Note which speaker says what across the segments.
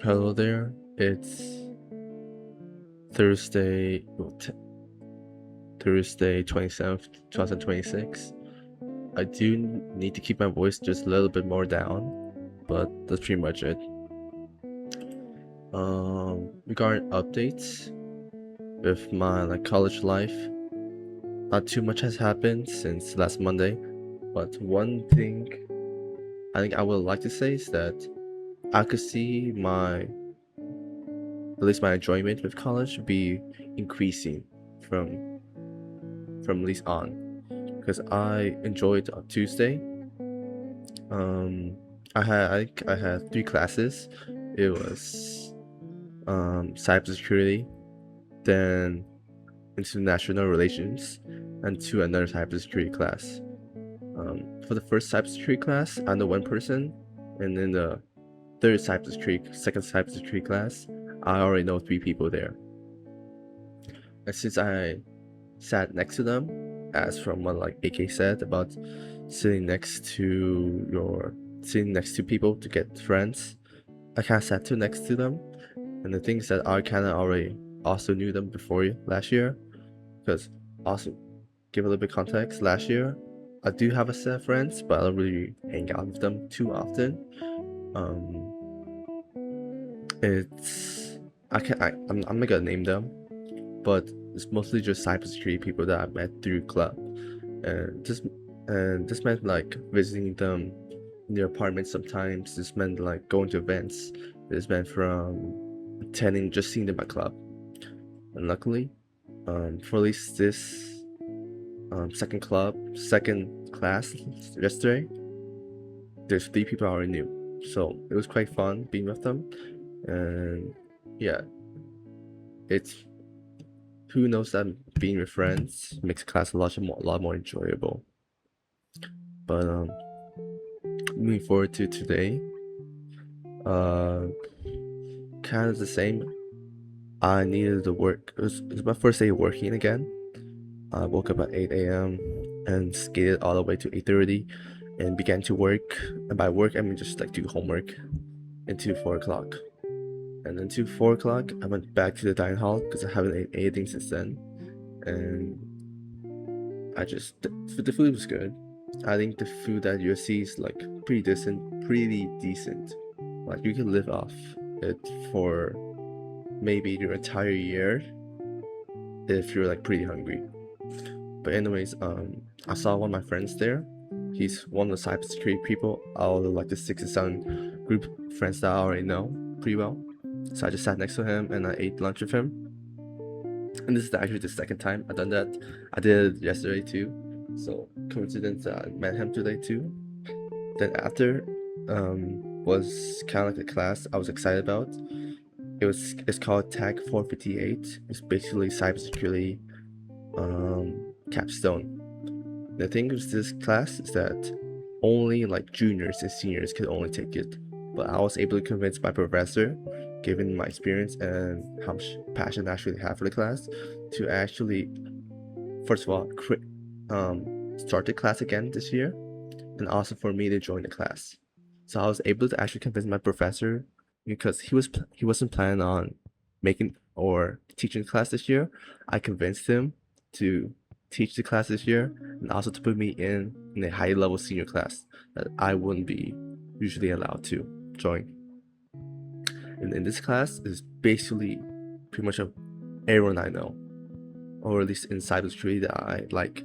Speaker 1: Hello there. It's Thursday, Thursday 27th, 2026. I do need to keep my voice just a little bit more down, but that's pretty much it. Regarding updates with my college life, not too much has happened since last Monday, but one thing I think I would like to say is that I could see at least my enjoyment with college be increasing from at least on, because I enjoyed on Tuesday. Um, I had three classes. It was cybersecurity, then international relations, and to another cybersecurity class. For the first cybersecurity class, I know one person, and in the second cybersecurity class, I already know three people there. And since I sat next to them, as from what AK said about sitting next to people to get friends, I kind of sat too next to them. And the things that I kind of already also knew them before last year, because also give a little bit context. Last year, I do have a set of friends, but I don't really hang out with them too often. Um, it's I'm not gonna name them, but it's mostly just cybersecurity people that I met through club, and this meant visiting them in their apartments sometimes. This meant going to events. This meant from attending just seeing them at club. And luckily, for at least this second class yesterday, there's three people I already knew, so it was quite fun being with them. And yeah, it's who knows that being with friends makes class a lot more enjoyable. But moving forward to today, uh, kind of the same. I needed to work. It was my first day working again. I woke up at 8 a.m. and skated all the way to 8:30 and began to work. And by work, I mean just do homework until 4 o'clock. And then to 4 o'clock, I went back to the dining hall because I haven't ate anything since then. And the food was good. I think the food at USC is pretty decent, pretty decent. Like you can live off it for maybe your entire year if you're pretty hungry. But anyways, I saw one of my friends there. He's one of the cybersecurity people out of the 6 or 7 group friends that I already know pretty well. So I just sat next to him and I ate lunch with him. And this is actually the second time I've done that. I did it yesterday too. So coincidence that I met him today too. Then after was kind of a class I was excited about. It's called Tech 458. It's basically cybersecurity capstone. The thing with this class is that only juniors and seniors could only take it, but I was able to convince my professor, given my experience and how much passion I actually have for the class, to actually first of all start the class again this year, and also for me to join the class. So I was able to actually convince my professor, because he wasn't planning on making or teaching the class this year. I convinced him to teach the class this year, and also to put me in a high level senior class that I wouldn't be usually allowed to join. And in this class is basically pretty much of everyone I know, or at least in cybersecurity that I like.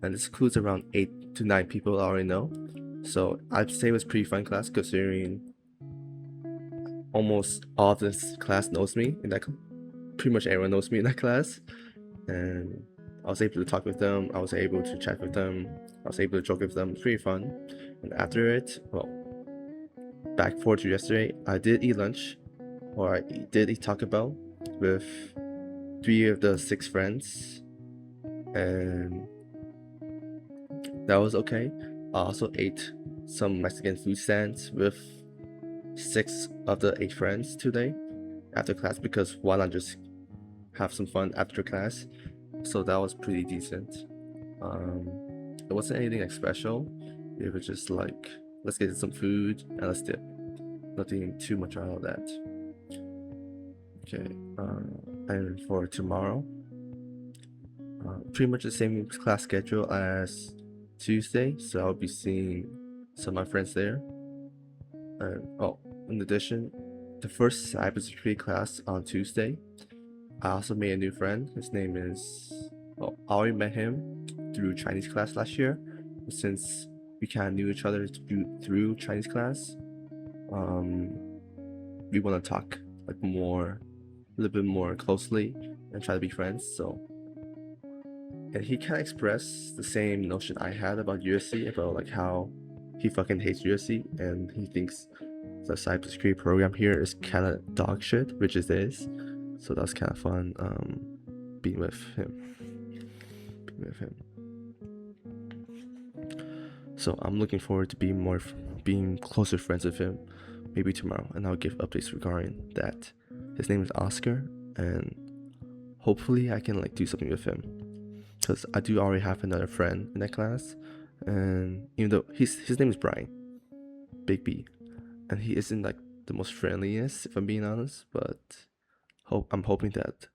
Speaker 1: And this includes around 8 to 9 people I already know. So I'd say it was pretty fun class, considering almost all of this class knows me. Pretty much everyone knows me in that class. And I was able to talk with them. I was able to chat with them. I was able to joke with them. It's pretty fun. And after it, well, back forward to yesterday, I did eat lunch, or I did eat Taco Bell with 3 of the 6 friends, and that was okay. I also ate some Mexican food stands with 6 of the 8 friends today after class, because why not just have some fun after class? So that was pretty decent. It wasn't anything special. It was just let's get some food and let's dip. nothing too much out of that. Okay, and for tomorrow, pretty much the same class schedule as Tuesday, so I'll be seeing some of my friends there. And oh, in addition, the first cybersecurity class on Tuesday, I also made a new friend. His name is, well, I already met him through Chinese class last year. But since we kind of knew each other through Chinese class, we want to talk like a little bit more closely and try to be friends. So, and he kind of expressed the same notion I had about USC, about like how he fucking hates USC and he thinks the cybersecurity program here is kind of dog shit, which it is. So that's kind of fun being with him. So I'm looking forward to being closer friends with him, maybe tomorrow, and I'll give updates regarding that. His name is Oscar, and hopefully I can like do something with him, because I do already have another friend in that class, and even though his name is Brian, Big B, and he isn't like the most friendliest, if I'm being honest, but I'm hoping that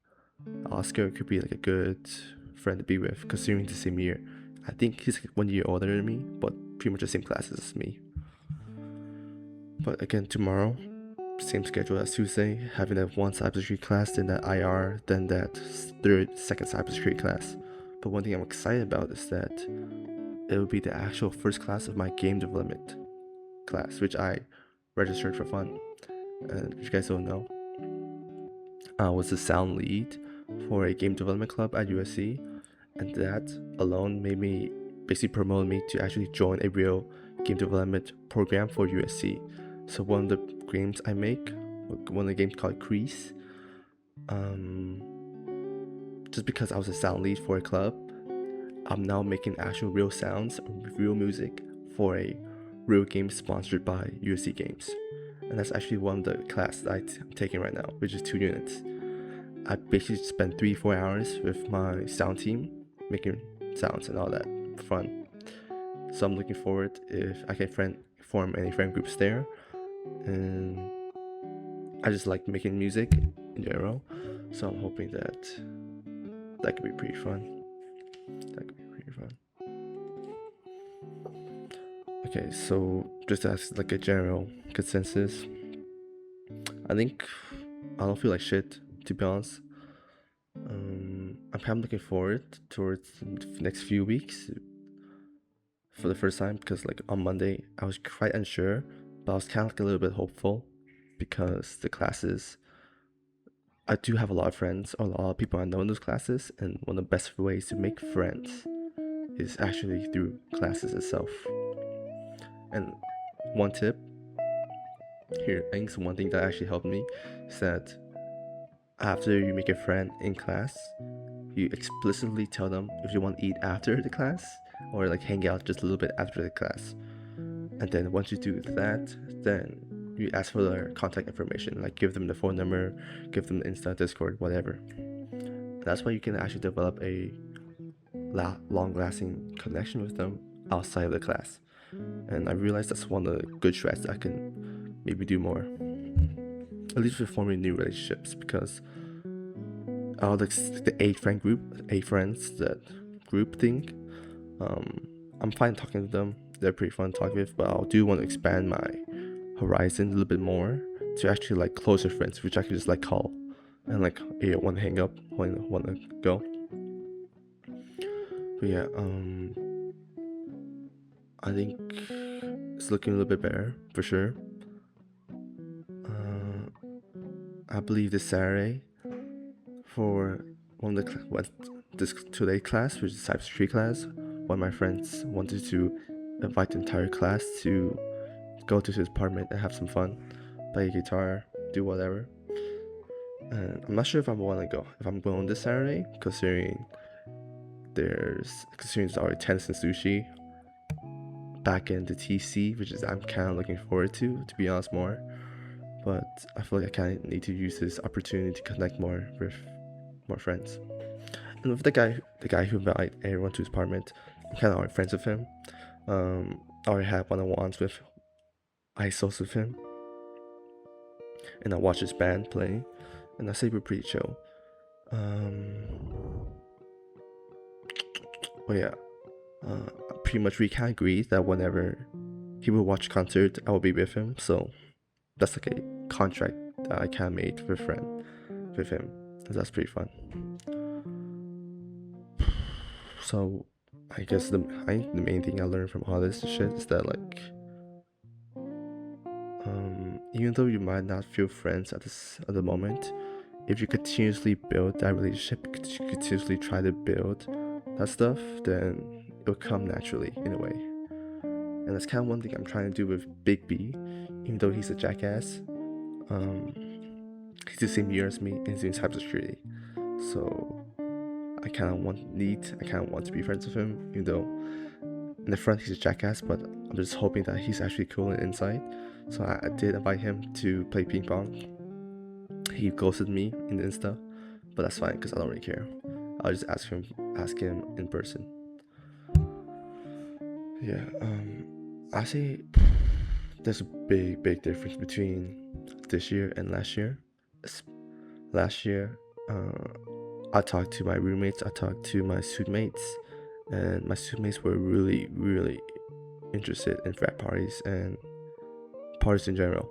Speaker 1: Oscar could be like a good friend to be with, considering the same year. I think he's like 1 year older than me, but pretty much the same classes as me. But again, tomorrow, same schedule as Tuesday, having that one cybersecurity class, then that IR, then that second cybersecurity class. But one thing I'm excited about is that it will be the actual first class of my game development class, which I registered for fun. And if you guys don't know, I was the sound lead for a game development club at USC, and that alone made me basically promote me to actually join a real game development program for USC. So one of the games I make, one of the games called Crease, just because I was a sound lead for a club, I'm now making actual real sounds, real music for a real game sponsored by USC Games. And that's actually one of the classes I'm taking right now, which is 2 units. I basically spent 3-4 hours with my sound team making sounds and all that fun. So I'm looking forward if I can form any friend groups there. And I just like making music in general, so I'm hoping that could be pretty fun. Okay, so just as like a general consensus, I think I don't feel like shit, to be honest. I'm kind of looking forward towards the next few weeks for the first time, because like on Monday I was quite unsure, but I was kind of like a little bit hopeful, because the classes, I do have a lot of friends, or a lot of people I know in those classes, and one of the best ways to make friends is actually through classes itself. And one tip here, I think one thing that actually helped me is that after you make a friend in class, you explicitly tell them if you want to eat after the class, or like hang out just a little bit after the class. And then once you do that, then you ask for their contact information, like give them the phone number, give them the Insta, Discord, whatever. That's why you can actually develop a long-lasting connection with them outside of the class. And I realized that's one of the good strats I can maybe do more, at least with forming new relationships, because the 8 friends, that group thing, I'm fine talking to them, they're pretty fun to talk with, but I do want to expand my horizon a little bit more to actually like closer friends, which I can just like call and like, hey, want to hang up, want to go. But yeah, I think it's looking a little bit better for sure. I believe this Saturday, for one of this today class, which is cybersecurity class, one of my friends wanted to invite the entire class to go to his apartment and have some fun, play guitar, do whatever. And I'm not sure if I want to go. If I'm going this Saturday, considering there's already tennis and sushi back in the TC, which is I'm kind of looking forward to be honest, more. But I feel like I kind of need to use this opportunity to connect more with more friends. And with the guy who invited everyone to his apartment, I'm kind of already friends with him. I already had one-on-ones with ISOs with him. and I watch his band play, and I say we're pretty chill. Um, oh yeah, uh, pretty much we can agree that whenever he will watch concert, I will be with him. So that's like a contract that I can made with friend with him. That's pretty fun. So I guess the main thing I learned from all this shit is that like even though you might not feel friends at the moment, if you continuously build that relationship, continuously try to build that stuff, then it'll come naturally in a way. And that's kind of one thing I'm trying to do with Big B, even though he's a jackass. He's the same year as me and he's doing cybersecurity. So I kind of want to be friends with him, even though in the front he's a jackass, but I'm just hoping that he's actually cool on the inside. So I did invite him to play ping pong. He ghosted me in the Insta, but that's fine because I don't really care. I'll just ask him in person. Yeah, I say there's a big difference between this year and last year. Last year, I talked to my roommates, I talked to my suite mates, and my suite mates were really interested in frat parties and parties in general.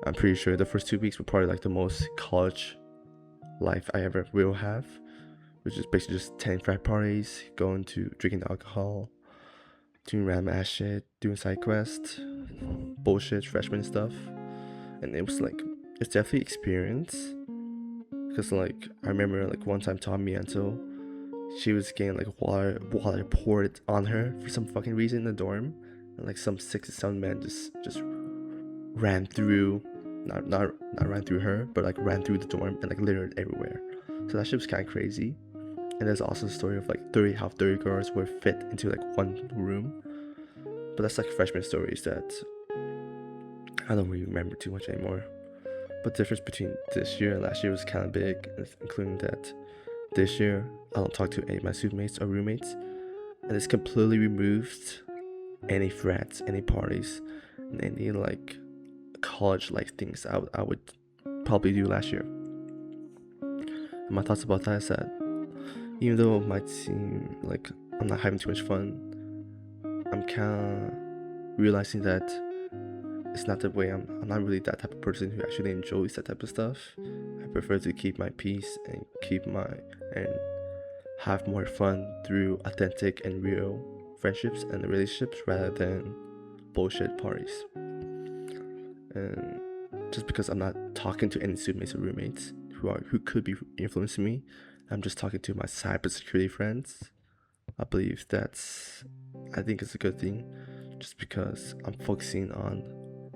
Speaker 1: I'm pretty sure the first 2 weeks were probably like the most college life I ever will have, which is basically just 10 frat parties, going to drinking alcohol, doing random ass shit, doing side quests, bullshit freshman stuff. And it was like, it's definitely experience. Because like, I remember like one time Tommy Anto, she was getting like water poured on her for some fucking reason in the dorm. And like some 6 or 7 men just ran through, not ran through her, but like ran through the dorm and like littered everywhere. So that shit was kind of crazy. And there's also a story of like 30 girls were fit into like one room. But that's like freshman stories that I don't really remember too much anymore. But the difference between this year and last year was kind of big, including that this year I don't talk to any of my student or roommates, and it's completely removed any frats, any parties, and any like college life things I would probably do last year. And my thoughts about that is that even though it might seem like I'm not having too much fun, I'm kind of realizing that it's not the way I'm not really that type of person who actually enjoys that type of stuff. I prefer to keep my peace and and have more fun through authentic and real friendships and relationships rather than bullshit parties. And just because I'm not talking to any studentmates or roommates who could be influencing me, I'm just talking to my cybersecurity friends. I think it's a good thing, just because I'm focusing on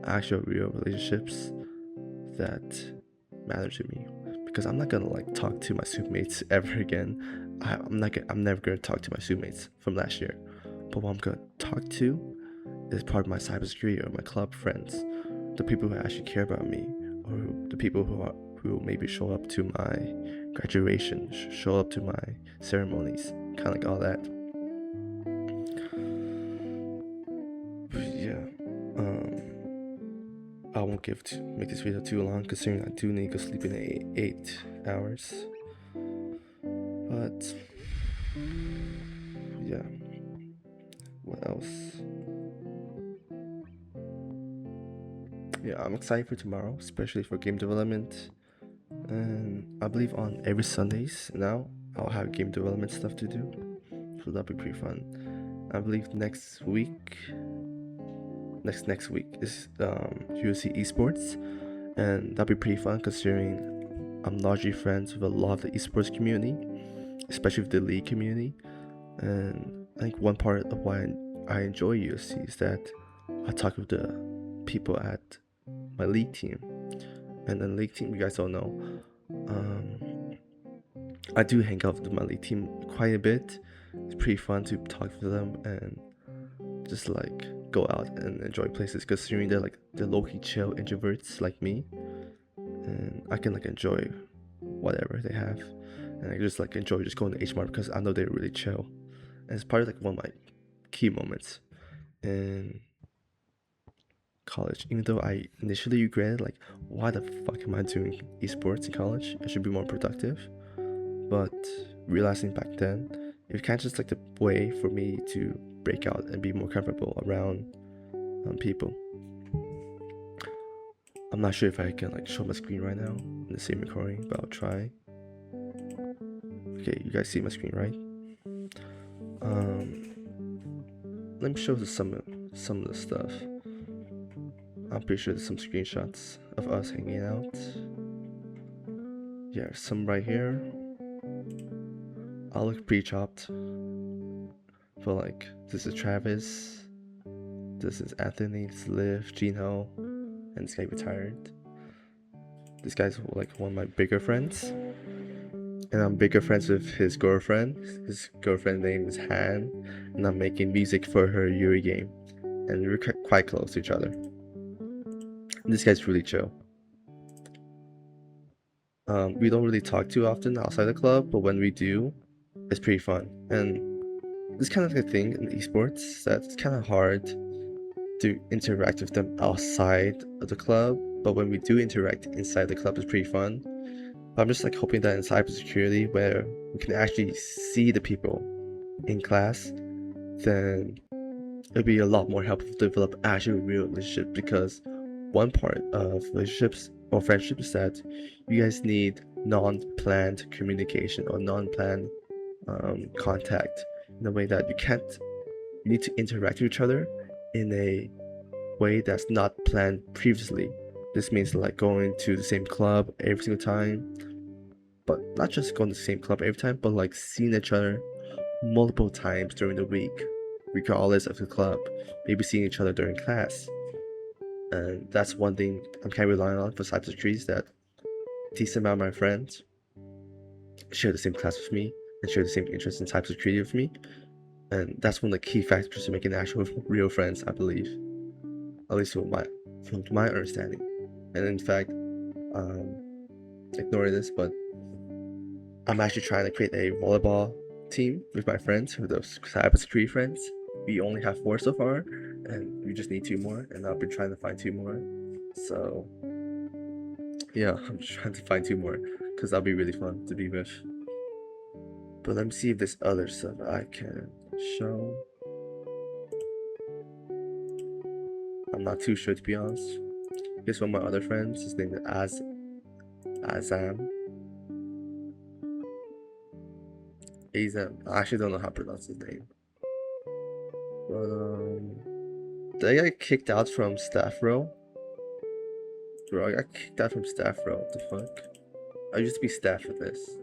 Speaker 1: actual real relationships that matter to me. Because I'm not gonna like talk to my studentmates ever again. I'm never gonna talk to my studentmates from last year. But what I'm gonna talk to is part of my cybersecurity or my club friends, the people who actually care about me, or the people who maybe show up to my graduation, show up to my ceremonies, kind of like all that. But yeah, I won't make this video too long, considering I do need to sleep in 8 hours. But yeah, what else? Yeah, I'm excited for tomorrow, especially for game development. And I believe on every Sundays now I'll have game development stuff to do, so that'll be pretty fun. I believe next week is UFC esports, and that'll be pretty fun considering I'm largely friends with a lot of the esports community, especially with the league community. And I think one part of why I enjoy UFC is that I talk with the people at my league team. And then league team, you guys don't know, I do hang out with my league team quite a bit. It's pretty fun to talk to them and just like go out and enjoy places, considering they're low-key chill introverts like me, and I can like enjoy whatever they have, and I just like enjoy just going to H Mart because I know they're really chill, and it's probably like one of my key moments. And college. Even though I initially regretted, like, why the fuck am I doing esports in college? I should be more productive. But realizing back then, it kind of just like the way for me to break out and be more comfortable around people. I'm not sure if I can like show my screen right now in the same recording, but I'll try. Okay, you guys see my screen, right? Let me show you some of the stuff. I'm pretty sure there's some screenshots of us hanging out. Yeah, some right here. I look pre-chopped. But like, this is Travis. This is Anthony. This is Liv, Gino, and this guy retired. This guy's like one of my bigger friends. And I'm bigger friends with his girlfriend. His girlfriend's name is Han, and I'm making music for her Yuri game. And we're quite close to each other. And this guy's really chill. We don't really talk too often outside the club, but when we do, it's pretty fun. And this kind of like a thing in esports that's kind of hard to interact with them outside of the club, but when we do interact inside the club, it's pretty fun. But I'm just like hoping that in cybersecurity, where we can actually see the people in class, then it'll be a lot more helpful to develop actual real relationships, because one part of relationships or friendships is that you guys need non-planned communication or non-planned contact, in a way that you need to interact with each other in a way that's not planned previously. This means like going to the same club every single time, but not just going to the same club every time, but like seeing each other multiple times during the week, regardless of the club. Maybe seeing each other during class. And that's one thing I'm kind of relying on for cybersecurity, is that a decent amount of my friends share the same class with me and share the same interest in cybersecurity with me. And that's one of the key factors to making actual real friends, I believe. At least from my understanding. And in fact, ignore this, but I'm actually trying to create a volleyball team with my friends, with those cybersecurity friends. We only have 4 so far, and we just need 2 more, and I'll be trying to find 2 more. So yeah, I'm just trying to find 2 more, because that'll be really fun to be with. But let me see if there's other stuff I can show. I'm not too sure, to be honest. Here's one of my other friends. His name is Azam. I actually don't know how to pronounce his name. But did I get kicked out from staff row? Bro, I got kicked out from staff row. What the fuck? I used to be staff for this.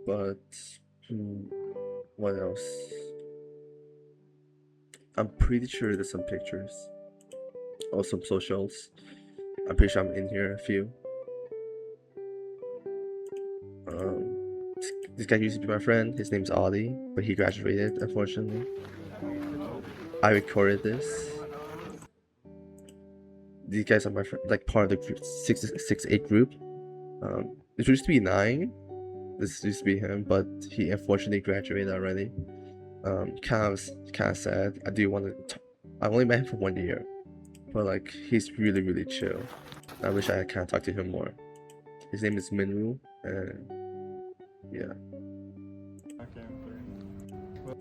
Speaker 1: But what else? I'm pretty sure there's some pictures. Or some socials. I'm pretty sure I'm in here a few. This guy used to be my friend. His name's Ollie, but he graduated, unfortunately. I recorded this. These guys are my friend, like part of the group, 6-8 group. It used to be 9. This used to be him, but he unfortunately graduated already. Kind of sad. I only met him for 1 year, but like he's really really chill. I wish I kind of talked to him more. His name is Minwoo, and yeah.
Speaker 2: Okay, but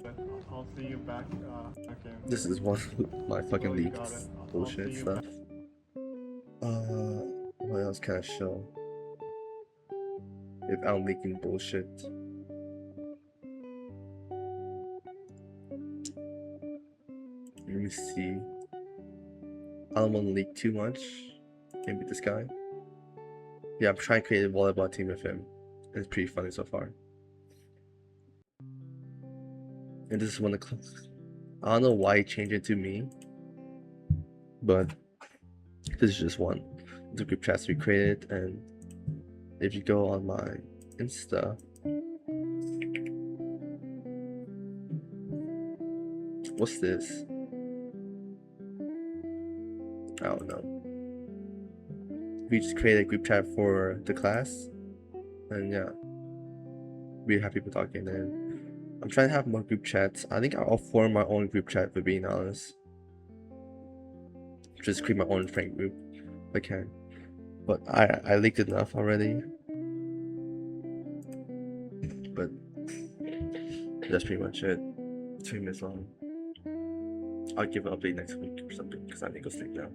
Speaker 2: I'll see you back. Okay.
Speaker 1: This is one of my fucking leaked bullshit stuff. What else can I show? If I'm leaking bullshit. Let me see. I don't want to leak too much. Maybe this guy. Yeah, I'm trying to create a volleyball team with him. It's pretty funny so far. And this is one of the I don't know why he changed it to me, but this is just one. The group chats we created, and if you go on my Insta, what's this? I don't know. We just created a group chat for the class, and yeah, we have people talking. And I'm trying to have more group chats. I think I'll form my own group chat, for being honest. just create my own friend group if I can. But I leaked enough already. But that's pretty much it. 2 minutes long. I'll give an update next week or something because I need to go sleep now.